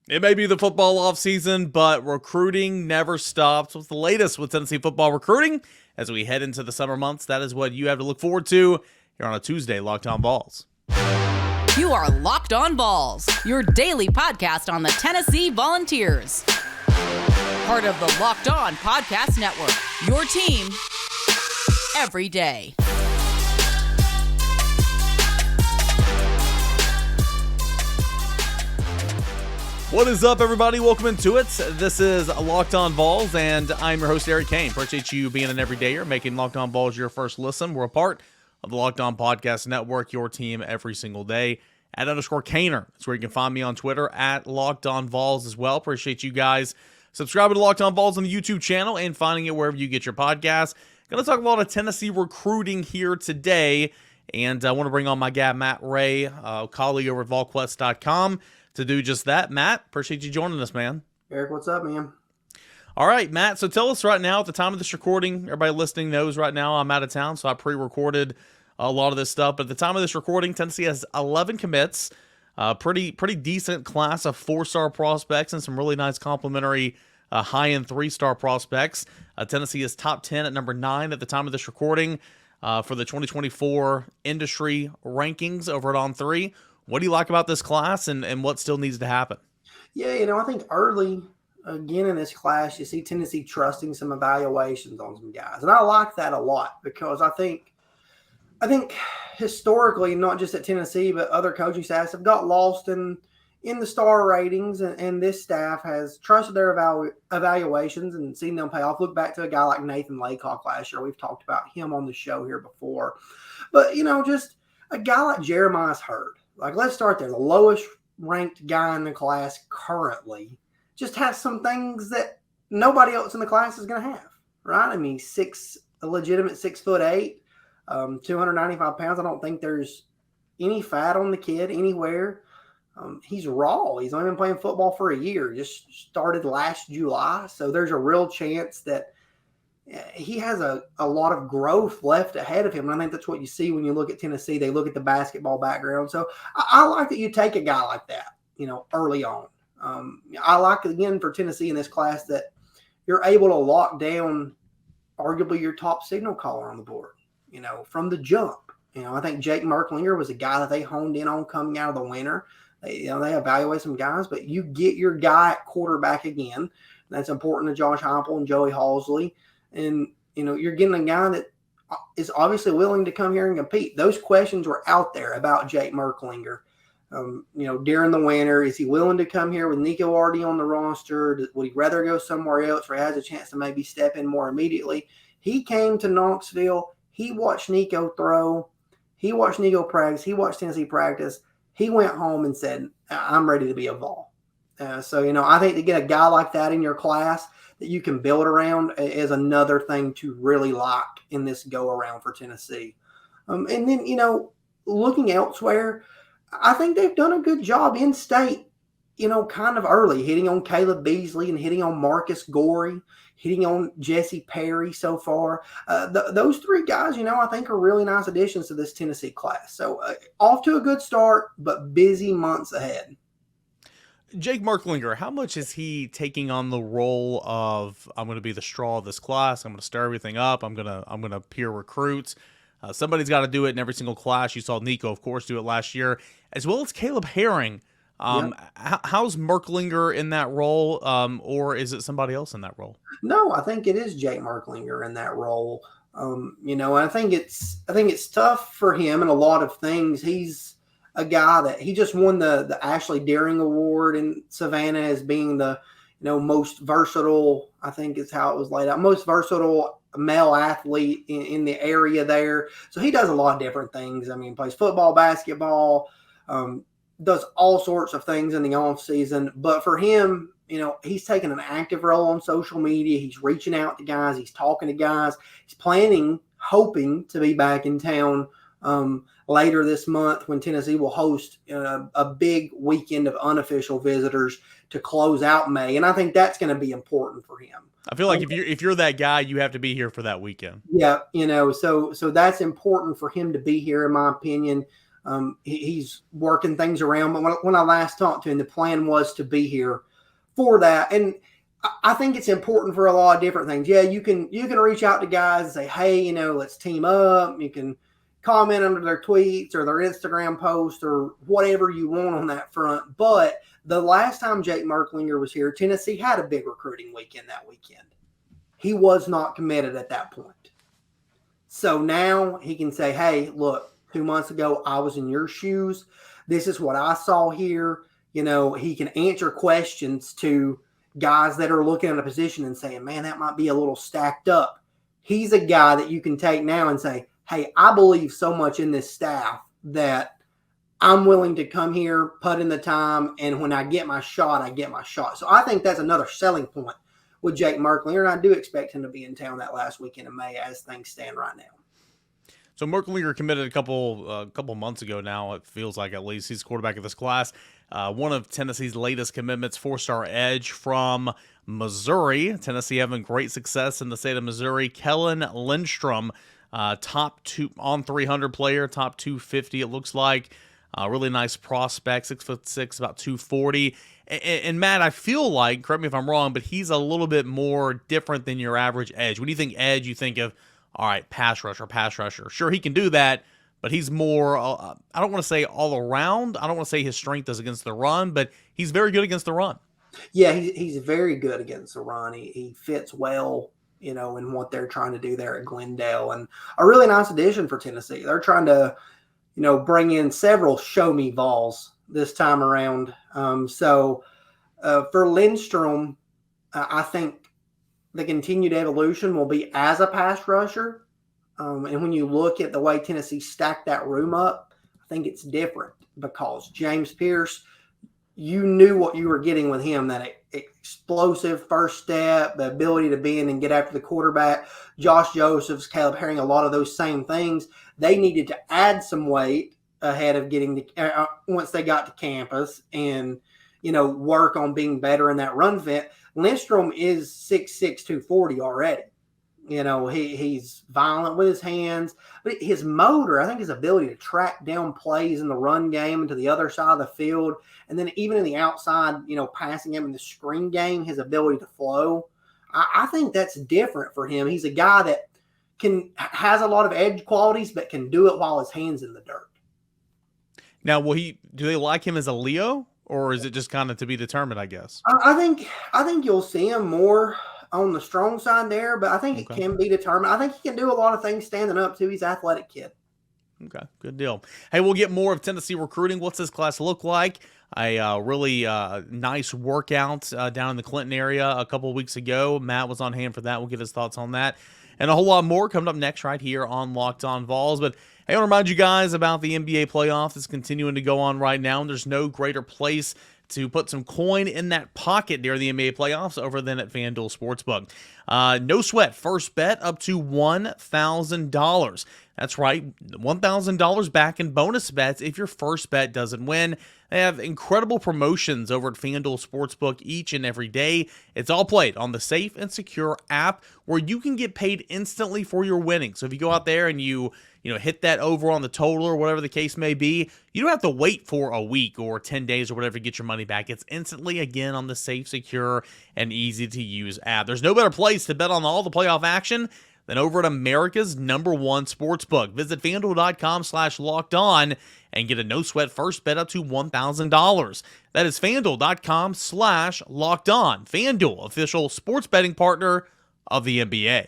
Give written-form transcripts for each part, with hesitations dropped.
It may be the football offseason, but recruiting never stops. What's the latest with Tennessee football recruiting as we head into the summer months? That is what you have to look forward to here on a Tuesday, Locked On Vols. You are Locked On Vols, your daily podcast on the Tennessee Volunteers. Part of the Locked On Podcast Network, your team every day. What is up, everybody? Welcome into it. This is Locked On Vols, and I'm your host, Eric Cainer. Appreciate you being an everydayer, making Locked On Vols your first listen. We're a part of the Locked On Podcast Network, your team every single day. @_Cainer. That's where you can find me on Twitter, @LockedOnVols as well. Appreciate you guys subscribing to Locked On Vols on the YouTube channel and finding it wherever you get your podcasts. Going to talk about a Tennessee recruiting here today, and I want to bring on my guy, Matt Ray, colleague over at VolQuest.com, to do just that. Matt, appreciate you joining us, man. Eric, what's up, man? All right, Matt, so tell us right now, at the time of this recording, everybody listening knows right now I'm out of town, so I pre-recorded a lot of this stuff. But at the time of this recording, Tennessee has 11 commits, pretty decent class of 4-star prospects and some really nice complimentary high-end 3-star prospects. Tennessee is top 10 at number 9 at the time of this recording for the 2024 industry rankings over at On3. What do you like about this class, and what still needs to happen? Yeah, I think early, again in this class, you see Tennessee trusting some evaluations on some guys. And I like that a lot because I think historically, not just at Tennessee, but other coaching staffs have got lost in the star ratings, and this staff has trusted their evaluations and seen them pay off. Look back to a guy like Nathan Laycock last year. We've talked about him on the show here before. But, just a guy like Jeremiah's Hurd. Like, let's start there. The lowest ranked guy in the class currently just has some things that nobody else in the class is going to have, right? I mean, a legitimate 6'8", 295 pounds. I don't think there's any fat on the kid anywhere. He's raw. He's only been playing football for a year. Just started last July. So there's a real chance that he has a lot of growth left ahead of him. And I think that's what you see when you look at Tennessee. They look at the basketball background. So I like that you take a guy like that, early on. I like, again, for Tennessee in this class that you're able to lock down arguably your top signal caller on the board, from the jump. I think Jake Merklinger was a guy that they honed in on coming out of the winter. They evaluate some guys, but you get your guy at quarterback again. That's important to Josh Heupel and Joey Halsley. And, you're getting a guy that is obviously willing to come here and compete. Those questions were out there about Jake Merklinger, during the winter. Is he willing to come here with Nico already on the roster? Would he rather go somewhere else where he has a chance to maybe step in more immediately? He came to Knoxville. He watched Nico throw. He watched Nico practice. He watched Tennessee practice. He went home and said, I'm ready to be a Vol. So, I think to get a guy like that in your class that you can build around is another thing to really lock in this go-around for Tennessee. And then, looking elsewhere, I think they've done a good job in-state, kind of early, hitting on Caleb Beasley and hitting on Marcus Gorey, hitting on Jesse Perry so far. Those 3 guys, I think are really nice additions to this Tennessee class. So off to a good start, but busy months ahead. Jake Merklinger, how much is he taking on the role of, I'm going to be the straw of this class, I'm going to stir everything up, I'm going to peer recruit? Somebody's got to do it in every single class. You saw Nico, of course, do it last year, as well as Caleb Herring. Yep. How's Merklinger in that role, or is it somebody else in that role? No, I think it is Jake Merklinger in that role. I think it's tough for him in a lot of things. He's a guy that he just won the Ashley Deering Award in Savannah as being the most versatile, I think is how it was laid out, most versatile male athlete in the area there. So he does a lot of different things. I mean, plays football, basketball, does all sorts of things in the off season. But for him, he's taking an active role on social media. He's reaching out to guys. He's talking to guys. He's hoping to be back in town later this month when Tennessee will host a big weekend of unofficial visitors to close out May. And I think that's going to be important for him. I feel like if you're that guy, you have to be here for that weekend. Yeah, so that's important for him to be here, in my opinion. He's working things around. But when I last talked to him, the plan was to be here for that. And I think it's important for a lot of different things. Yeah, you can reach out to guys and say, hey, let's team up. You can comment under their tweets or their Instagram post or whatever you want on that front. But the last time Jake Merklinger was here, Tennessee had a big recruiting weekend that weekend. He was not committed at that point. So now he can say, hey, look, 2 months ago, I was in your shoes. This is what I saw here. He can answer questions to guys that are looking at a position and saying, man, that might be a little stacked up. He's a guy that you can take now and say, hey, I believe so much in this staff that I'm willing to come here, put in the time, and when I get my shot, I get my shot. So I think that's another selling point with Jake Merklinger, and I do expect him to be in town that last weekend of May as things stand right now. So Merklinger committed a couple months ago now, it feels like at least. He's quarterback of this class. One of Tennessee's latest commitments, 4-star edge from Missouri. Tennessee having great success in the state of Missouri. Kellen Lindstrom, top 2 on 300 player, top 250 it looks like. Really nice prospect, 6'6", about 240. And Matt, I feel like, correct me if I'm wrong, but he's a little bit more different than your average edge. When you think edge, you think of, all right, pass rusher. Sure, he can do that, but he's more, I don't want to say all around. I don't want to say his strength is against the run, but he's very good against the run. Yeah, he's very good against the run. He fits well, in what they're trying to do there at Glendale. And a really nice addition for Tennessee. They're trying to, bring in several show-me Vols this time around. So for Lindstrom, I think the continued evolution will be as a pass rusher. And when you look at the way Tennessee stacked that room up, I think it's different because James Pierce, you knew what you were getting with him, that explosive first step, the ability to bend and get after the quarterback. Josh Josephs, Caleb Herring, a lot of those same things. They needed to add some weight ahead of getting to once they got to campus and, work on being better in that run fit. Lindstrom is 6'6", 240 already. He's violent with his hands, but his motor, I think his ability to track down plays in the run game and to the other side of the field, and then even in the outside, passing him in the screen game, his ability to flow, I think that's different for him. He's a guy that has a lot of edge qualities, but can do it while his hand's in the dirt. Now, do they like him as a Leo, or is it just kind of to be determined, I guess? I think you'll see him more on the strong side there, but I think it can be determined. I think he can do a lot of things standing up too. He's an athletic kid. Okay, good deal. Hey, we'll get more of Tennessee recruiting. What's this class look like? A really nice workout down in the Clinton area a couple of weeks ago. Matt was on hand for that. We'll get his thoughts on that. And a whole lot more coming up next right here on Locked On Vols. But I want to remind you guys about the NBA playoffs that's continuing to go on right now. And there's no greater place to put some coin in that pocket during the NBA playoffs over than at FanDuel Sportsbook. No sweat, first bet up to $1,000. That's right, $1,000 back in bonus bets if your first bet doesn't win. They have incredible promotions over at FanDuel Sportsbook each and every day. It's all played on the safe and secure app where you can get paid instantly for your winnings. So if you go out there and you hit that over on the total or whatever the case may be, you don't have to wait for a week or 10 days or whatever to get your money back. It's instantly, again, on the safe, secure, and easy-to-use app. There's no better place to bet on all the playoff action than over at America's #1 sportsbook. Visit FanDuel.com/lockedon and get a no-sweat first bet up to $1,000. That is FanDuel.com/lockedon. FanDuel, official sports betting partner of the NBA.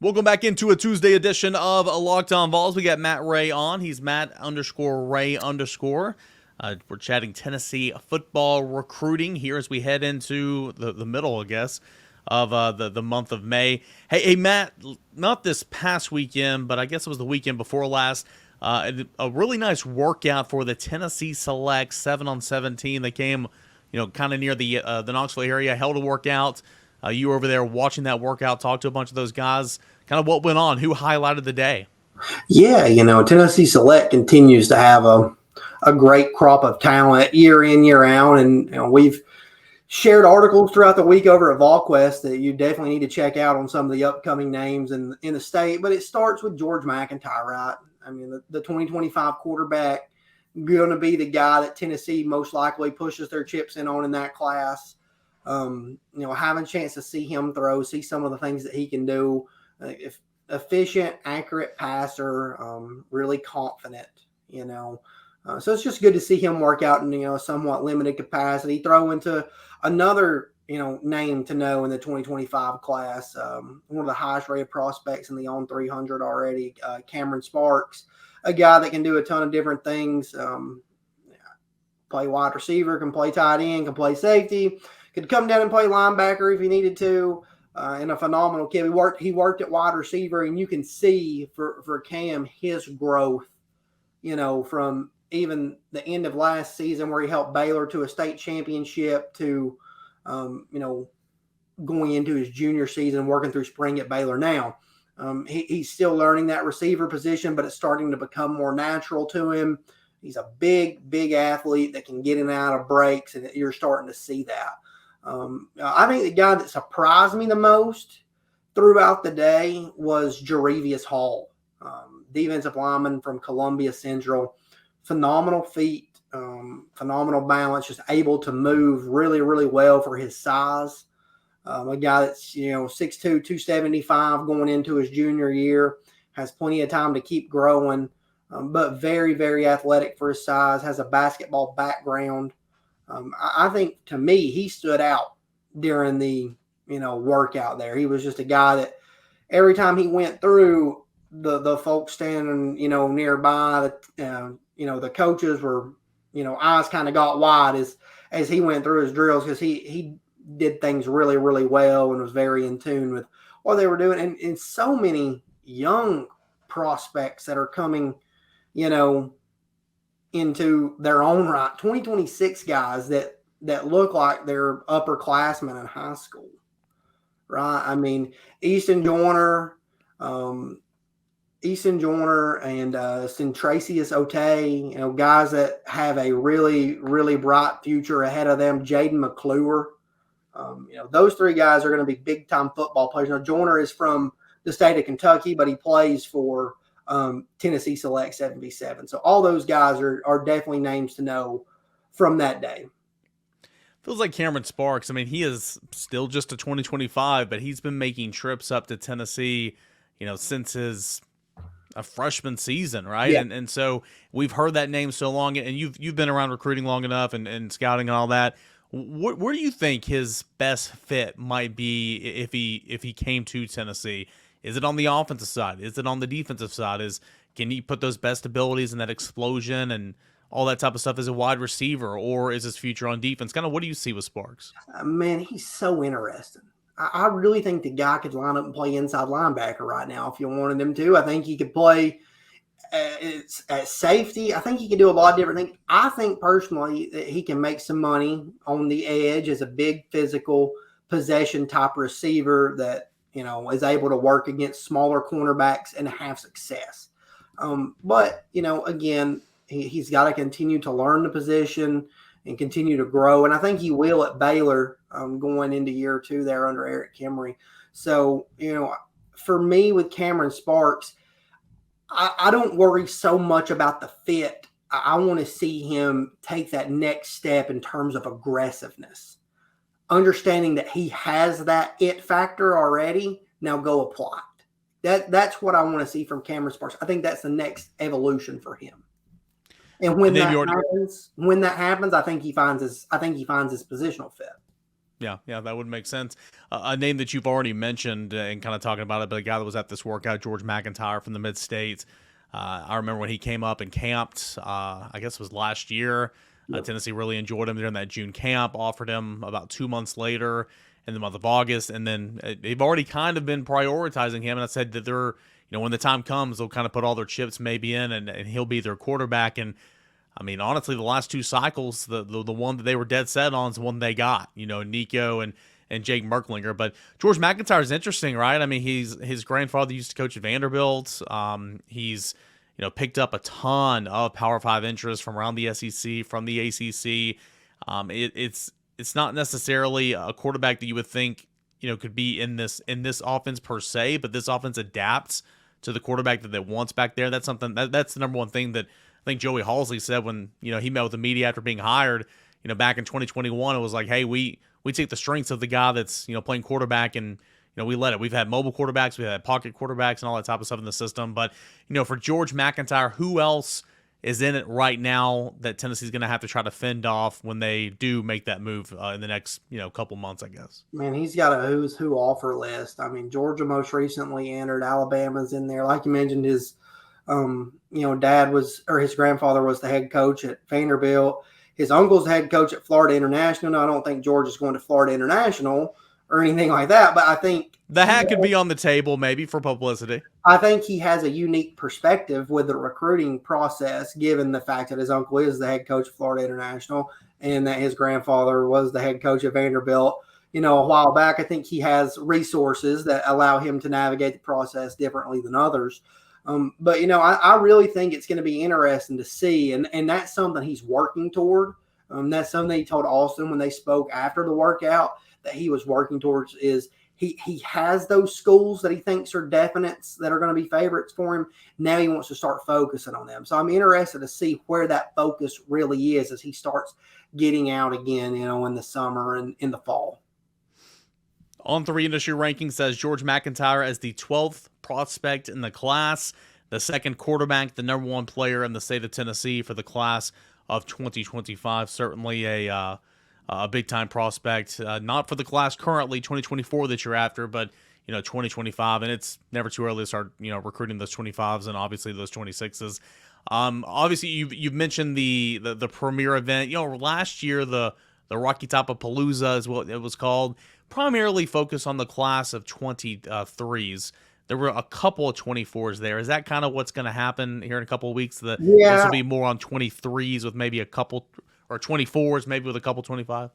Welcome back into a Tuesday edition of Locked On Vols. We got Matt Ray on. He's Matt_Ray_. We're chatting Tennessee football recruiting here as we head into the middle, I guess, of the month of May. Hey, Matt, not this past weekend, but I guess it was the weekend before last. A really nice workout for the Tennessee Select 7-on-7 They came, kind of near the Knoxville area, held a workout. You were over there watching that workout, talked to a bunch of those guys. Kind of what went on, who highlighted the day? Yeah, Tennessee Select continues to have a great crop of talent year in, year out. And we've shared articles throughout the week over at Volquest that you definitely need to check out on some of the upcoming names in the state. But it starts with George McIntyre, right? I mean, the 2025 quarterback going to be the guy that Tennessee most likely pushes their chips in on in that class. Having a chance to see him throw, see some of the things that he can do. If efficient, accurate passer, really confident, so it's just good to see him work out in, a somewhat limited capacity, throw into another, name to know in the 2025 class. One of the highest rated prospects in the on 300 already, Cameron Sparks, a guy that can do a ton of different things. Play wide receiver, can play tight end, can play safety, could come down and play linebacker if he needed to. And a phenomenal kid. He worked at wide receiver, and you can see for Cam his growth, from even the end of last season where he helped Baylor to a state championship to, going into his junior season, working through spring at Baylor now. He's still learning that receiver position, but it's starting to become more natural to him. He's a big, big athlete that can get in and out of breaks, and you're starting to see that. I think the guy that surprised me the most throughout the day was Jarevius Hall, defensive lineman from Columbia Central. Phenomenal feet, phenomenal balance, just able to move really, really well for his size. A guy that's, 6'2", 275 going into his junior year, has plenty of time to keep growing, but very, very athletic for his size, has a basketball background. I think, to me, he stood out during the, workout there. He was just a guy that every time he went through, the folks standing, nearby, the coaches were, eyes kind of got wide as he went through his drills, because he did things really, really well and was very in tune with what they were doing. And so many young prospects that are coming, into their own right. 2026 guys that look like they're upperclassmen in high school, right? I mean, Easton Joyner and Centracius Otay, guys that have a really, really bright future ahead of them. Jaden McClure, those three guys are going to be big-time football players. Now, Joyner is from the state of Kentucky, but he plays for Tennessee Select 7v7. So all those guys are definitely names to know from that day. Feels like Cameron Sparks. I mean, he is still just a 2025, but he's been making trips up to Tennessee, since his a freshman season, right? Yeah. And so we've heard that name so long, and you've been around recruiting long enough and scouting and all that. Where do you think his best fit might be if he came to Tennessee? Is it on the offensive side? Is it on the defensive side? Can he put those best abilities and that explosion and all that type of stuff as a wide receiver, or is his future on defense? Kind of, what do you see with Sparks? Man, he's so interesting. I really think the guy could line up and play inside linebacker right now if you wanted him to. I think he could play at safety. I think he can do a lot of different things. I think personally that he can make some money on the edge as a big physical possession type receiver that, is able to work against smaller cornerbacks and have success. But, again, he's got to continue to learn the position and continue to grow. And I think he will at Baylor going into year 2 there under Eric Kimmery. So, for me with Cameron Sparks, I don't worry so much about the fit. I want to see him take that next step in terms of aggressiveness. Understanding that he has that it factor already, now go apply it. That's what I want to see from Cameron Sparks. I think that's the next evolution for him. And when that happens, I think he finds his positional fit. Yeah, that would make sense. A name that you've already mentioned and kind of talking about it, but a guy that was at this workout, George McIntyre from the Mid-States. I remember when he came up and camped, I guess it was last year. Tennessee really enjoyed him during that June camp, offered him about 2 months later in the month of August, and then they've already kind of been prioritizing him, and I said that they're, when the time comes, they'll kind of put all their chips maybe in, and he'll be their quarterback. And I mean, honestly, the last 2 cycles, the one that they were dead set on is the one they got, Nico and Jake Merklinger. But George McIntyre is interesting, right? I mean, his grandfather used to coach at Vanderbilt. He's picked up a ton of Power 5 interest from around the SEC, from the ACC. It's not necessarily a quarterback that you would think could be in this offense per se, but this offense adapts to the quarterback that they wants back there. That's something that's the number one thing that I think Joey Halsey said when, he met with the media after being hired, back in 2021. It was like, hey, we take the strengths of the guy that's, playing quarterback and, we let it. We've had mobile quarterbacks, we've had pocket quarterbacks and all that type of stuff in the system. But, for George McIntyre, who else is in it right now that Tennessee's going to have to try to fend off when they do make that move in the next, couple months, I guess? Man, he's got a who's who offer list. I mean, Georgia most recently entered. Alabama's in there. Like you mentioned, his, dad was, or his grandfather was the head coach at Vanderbilt. His uncle's the head coach at Florida International. Now, I don't think Georgia's going to Florida International or anything like that, but I think the hat could be on the table maybe for publicity. I think he has a unique perspective with the recruiting process, given the fact that his uncle is the head coach of Florida International and that his grandfather was the head coach at Vanderbilt, a while back. I think he has resources that allow him to navigate the process differently than others. But I really think it's going to be interesting to see, and that's something he's working toward. That's something he told Austin when they spoke after the workout that he was working towards. Is he has those schools that he thinks are definites that are going to be favorites for him. Now he wants to start focusing on them. So I'm interested to see where that focus really is as he starts getting out again, in the summer and in the fall. On3 Industry Ranking says George McIntyre as the 12th prospect in the class, the second quarterback, the number one player in the state of Tennessee for the class of 2025. Certainly a big-time prospect, not for the class currently, 2024 that you're after, but, 2025, and it's never too early to start, recruiting those 25s and obviously those 26s. Obviously, you've mentioned the premier event. Last year, the Rocky Top of Palooza is what it was called, primarily focused on the class of 23s. There were a couple of 24s there. Is that kind of what's going to happen here in a couple of weeks? This will be more on 23s with maybe a couple, or 24s maybe with a couple 25?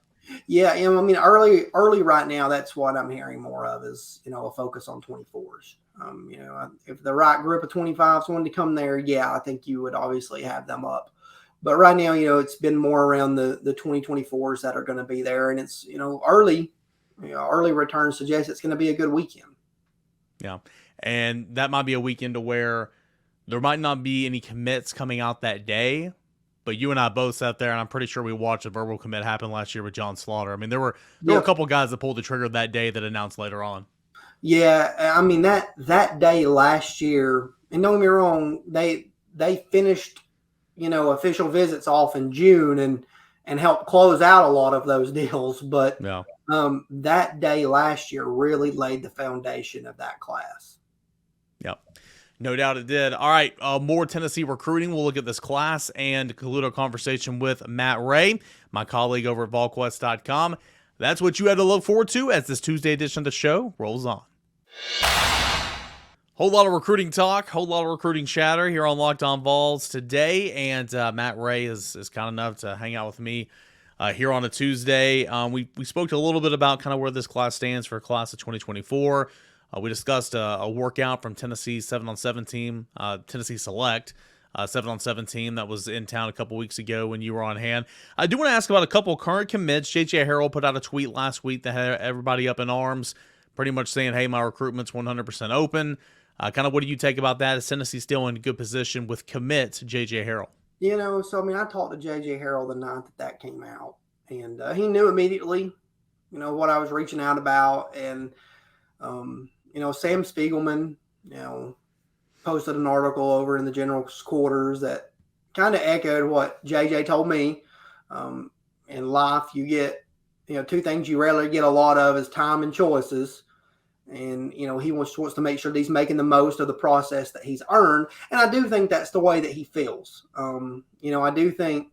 Yeah, early right now, that's what I'm hearing more of is, a focus on 24s. If the right group of 25s wanted to come there, yeah, I think you would obviously have them up. But right now, it's been more around the 2024s that are going to be there. And it's, early returns suggest it's going to be a good weekend. Yeah. And that might be a weekend to where there might not be any commits coming out that day, but you and I both sat there, and I'm pretty sure we watched a verbal commit happen last year with John Slaughter. I mean, there were a couple guys that pulled the trigger that day that announced later on. Yeah, I mean, that day last year, and don't get me wrong, they finished, official visits off in June and helped close out a lot of those deals. But that day last year really laid the foundation of that class. Yep. No doubt it did. All right, more Tennessee recruiting. We'll look at this class and conclude our conversation with Matt Ray, my colleague over at VolQuest.com. That's what you had to look forward to as this Tuesday edition of the show rolls on. Whole lot of recruiting talk, whole lot of recruiting chatter here on Locked On Vols today, and Matt Ray is kind enough to hang out with me here on a Tuesday. We spoke a little bit about kind of where this class stands for class of 2024. We discussed a workout from Tennessee's 7-on-7 team, Tennessee Select, 7-on-7 team that was in town a couple weeks ago when you were on hand. I do want to ask about a couple current commits. J.J. Harrell put out a tweet last week that had everybody up in arms, pretty much saying, hey, my recruitment's 100% open. Kind of what do you take about that? Is Tennessee still in a good position with commit J.J. Harrell? I talked to J.J. Harrell the night that came out, and he knew immediately, what I was reaching out about. And, Sam Spiegelman, posted an article over in the general's quarters that kind of echoed what JJ told me. In life, you get, two things you rarely get a lot of is time and choices. And, he wants to make sure that he's making the most of the process that he's earned. And I do think that's the way that he feels. I do think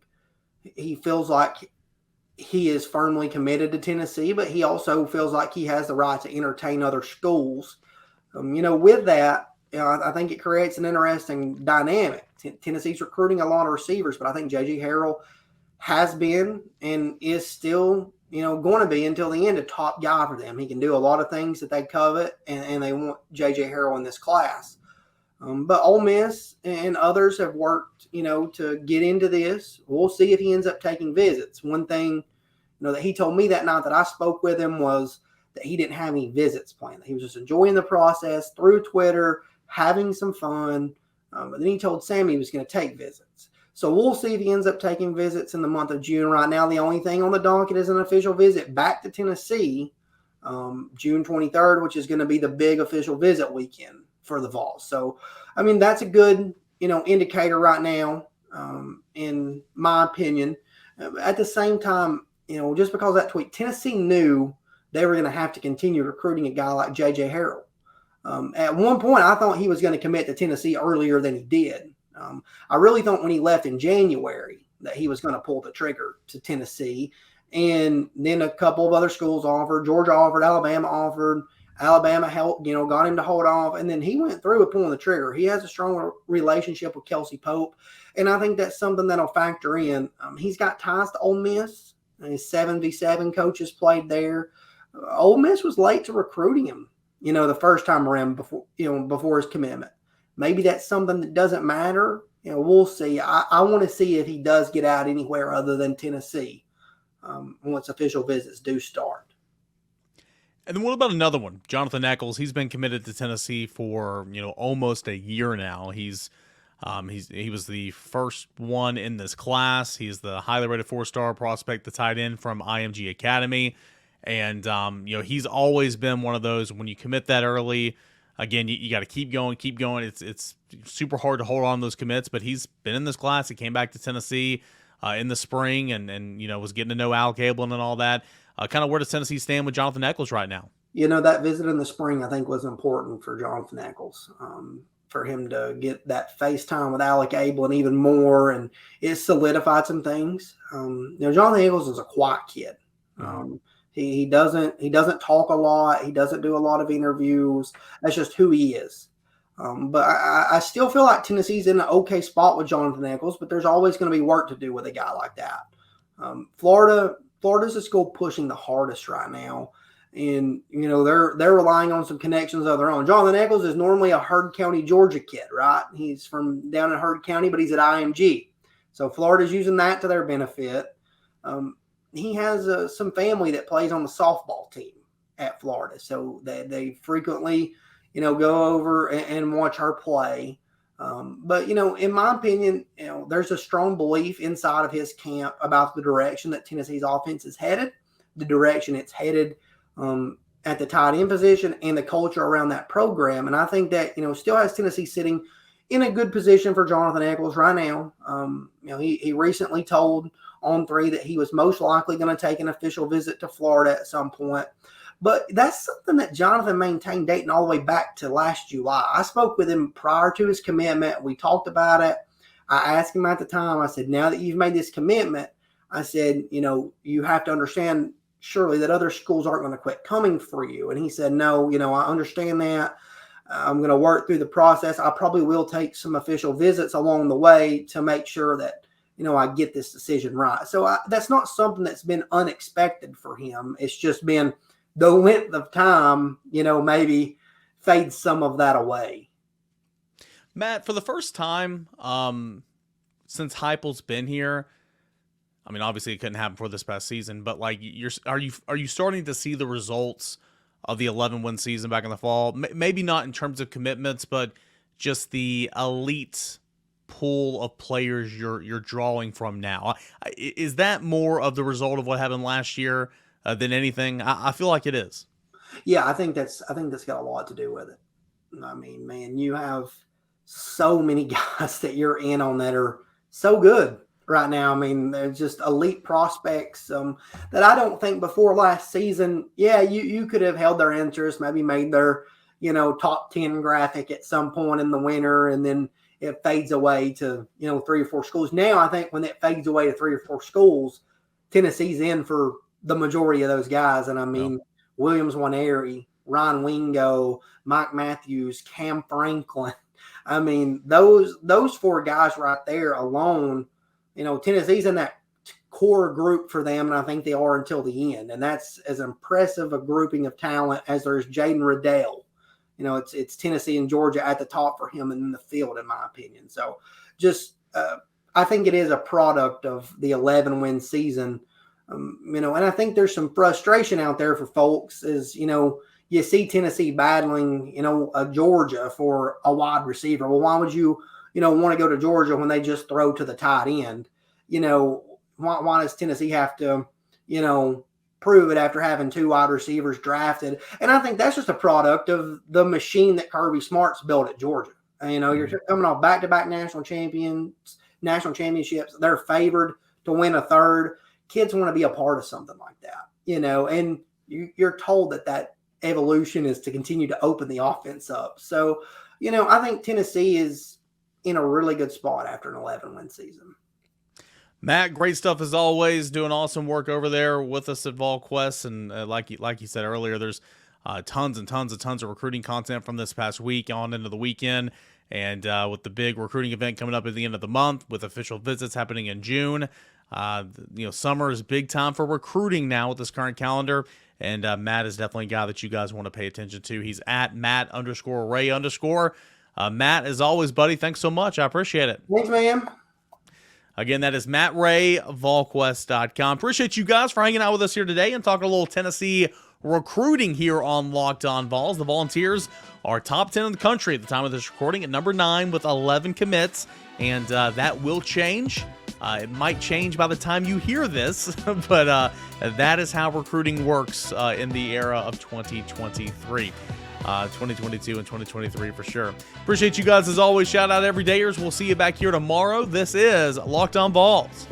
he feels like he is firmly committed to Tennessee, but he also feels like he has the right to entertain other schools. With that, I think it creates an interesting dynamic. Tennessee's recruiting a lot of receivers, but I think J.J. Harrell has been and is still, going to be until the end a top guy for them. He can do a lot of things that they covet, and they want J.J. Harrell in this class. But Ole Miss and others have worked, to get into this. We'll see if he ends up taking visits. One thing, that he told me that night that I spoke with him was that he didn't have any visits planned. He was just enjoying the process through Twitter, having some fun. But then he told Sammy he was going to take visits. So we'll see if he ends up taking visits in the month of June. Right now, the only thing on the docket is an official visit back to Tennessee, June 23rd, which is going to be the big official visit weekend for the Vols. So, I mean, that's a good, indicator right now, in my opinion. At the same time, just because of that tweet, Tennessee knew they were going to have to continue recruiting a guy like J.J. Harrell. At one point, I thought he was going to commit to Tennessee earlier than he did. I really thought when he left in January that he was going to pull the trigger to Tennessee. And then a couple of other schools offered. Georgia offered. Alabama offered. Alabama helped, got him to hold off. And then he went through with pulling the trigger. He has a strong relationship with Kelsey Pope. And I think that's something that'll factor in. He's got ties to Ole Miss. His 7v7 coaches played there. Ole Miss was late to recruiting him, the first time around before his commitment. Maybe that's something that doesn't matter. We'll see. I want to see if he does get out anywhere other than Tennessee once official visits do start. And then what about another one? Jonathan Nichols. He's been committed to Tennessee for almost a year now. He was the first one in this class. He's the highly rated 4-star prospect, the tight end from IMG Academy. And, he's always been one of those, when you commit that early, again, you got to keep going. It's super hard to hold on to those commits, but he's been in this class. He came back to Tennessee in the spring and was getting to know Al Gablen and all that. Kind of where does Tennessee stand with Jonathan Nichols right now? That visit in the spring, I think, was important for Jonathan Nichols, for him to get that FaceTime with Alec Gablen even more, and it solidified some things. Jonathan Nichols is a quiet kid. He doesn't talk a lot. He doesn't do a lot of interviews. That's just who he is. But I still feel like Tennessee's in an okay spot with Jonathan Nichols, but there's always going to be work to do with a guy like that. Florida's the school pushing the hardest right now. And, they're relying on some connections of their own. Jonathan Nichols is normally a Heard County, Georgia kid, right? He's from down in Heard County, but he's at IMG. So Florida's using that to their benefit. He has some family that plays on the softball team at Florida. So they frequently, go over and watch her play. But, in my opinion, there's a strong belief inside of his camp about the direction that Tennessee's offense is headed, the direction it's headed at the tight end position, and the culture around that program. And I think that, still has Tennessee sitting in a good position for Jonathan Nichols right now. He recently told On3 that he was most likely going to take an official visit to Florida at some point. But that's something that Jonathan maintained dating all the way back to last July. I spoke with him prior to his commitment. We talked about it. I asked him at the time, I said, now that you've made this commitment, I said, you have to understand surely that other schools aren't going to quit coming for you. And he said, no, I understand that. I'm going to work through the process. I probably will take some official visits along the way to make sure that, I get this decision right. So that's not something that's been unexpected for him. It's just been the length of time, maybe fades some of that away. Matt, for the first time since Heupel's been here, I mean, obviously it couldn't happen for this past season, but like, are you starting to see the results of the 11-win season back in the fall? Maybe not in terms of commitments, but just the elite pool of players you're drawing from now. Is that more of the result of what happened last year than anything? I feel like it is. Yeah, I think that's got a lot to do with it. I mean, man, you have so many guys that you're in on that are so good right now. I mean, they're just elite prospects that I don't think before last season, you could have held their interest, maybe made their, top 10 graphic at some point in the winter, and then it fades away to, 3 or 4 schools. Now, I think when it fades away to 3 or 4 schools, Tennessee's in for the majority of those guys. And I mean, Williams Waneri, Ryan Wingo, Mike Matthews, Cam Franklin. I mean, those 4 guys right there alone, Tennessee's in that core group for them, and I think they are until the end. And that's as impressive a grouping of talent as there's Jaden Riddell. It's Tennessee and Georgia at the top for him in the field, in my opinion. So just I think it is a product of the 11-win season. And I think there's some frustration out there for folks as, you see Tennessee battling, Georgia for a wide receiver. Well, why would you, want to go to Georgia when they just throw to the tight end? Why does Tennessee have to, prove it after having 2 wide receivers drafted? And I think that's just a product of the machine that Kirby Smart's built at Georgia. You're coming off back-to-back national championships. They're favored to win a third. Kids want to be a part of something like that, and you're told that evolution is to continue to open the offense up. So, I think Tennessee is in a really good spot after an 11-win season. Matt, great stuff as always. Doing awesome work over there with us at VolQuest, and like you said earlier, there's tons of recruiting content from this past week on into the weekend, and with the big recruiting event coming up at the end of the month, with official visits happening in June. Summer is big time for recruiting now with this current calendar, and Matt is definitely a guy that you guys want to pay attention to. He's at Matt_Ray_. Matt, as always, buddy, thanks so much. I appreciate it. Thanks, man. Again, that is MattRayVolquest.com. Appreciate you guys for hanging out with us here today and talking a little Tennessee recruiting here on Locked On Vols. The Volunteers are top 10 in the country at the time of this recording at number 9 with 11 commits, and that will change. It might change by the time you hear this, but that is how recruiting works in the era of 2023. 2022 and 2023 for sure. Appreciate you guys as always. Shout out everydayers. We'll see you back here tomorrow. This is Locked On Vols.